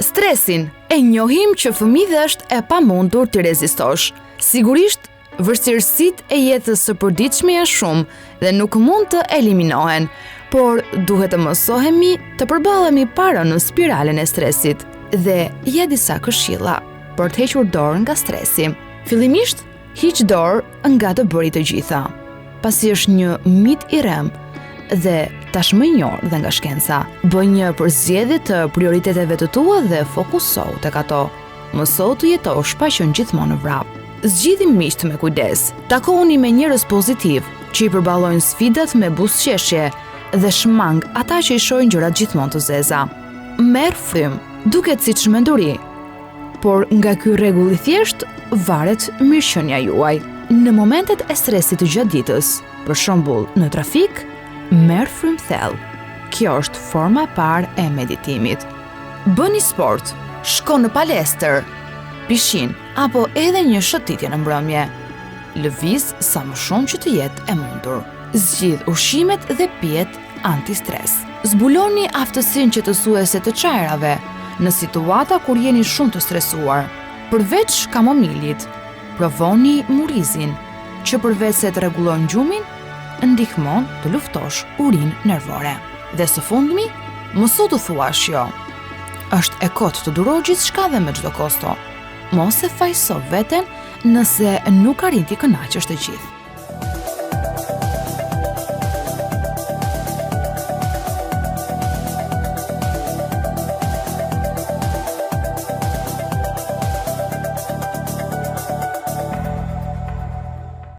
Stresin e njohim që fëmijët është e pamundur të rezistosh. Sigurisht, vështirësitë e jetës së përditshme janë shumë dhe nuk mund të eliminohen, por duhet të mësohemi të përballemi para në spiralen e stresit dhe ja disa këshilla për të hequr dorë nga stresi. Fillimisht, hiq dorë nga të bërit të gjitha, pasi është një mit i rëmë dhe tashmë i njohur dhe nga shkenca. Bëj një përzgjedhje të prioriteteve të tua dhe fokusohu tek ato. Mësohu të jetosh pa qenë gjithmonë në vrap. Zgjidhi miqt me kujdes. Takohuni me njerëz pozitiv që i përballojnë sfidat me buzëqeshje dhe shmang ata që i shohin gjërat gjithmonë të zeza. Merr frym. Duket si çmenduri, por nga ky rregull i thjesht varet mirëqenia juaj. Në momentet e stresit të gjatë ditës, për shembull në trafik, merr frym thellë. Kjo është forma e parë e meditimit. Bëni sport, shko në palestër, pishin apo edhe një shëtitje në mbrëmje. Lëviz sa më shumë që të jetë e mundur. Zgjidh ushqimet dhe pijet antistres. Zbuloni aftësinë qetësuese të çajrave në situata kur jeni shumë të stresuar. Përveç kamomilit, provoni murizin, që përveç se të rregullon gjumin, ndihmon të luftosh urinë nervore. Dhe së fundmi, mëso të thuash jo. Është e kotë të duroj gjithçka dhe me çdo kosto. Mos e fajso veten nëse nuk arrin t'i kënaqësh të gjithë.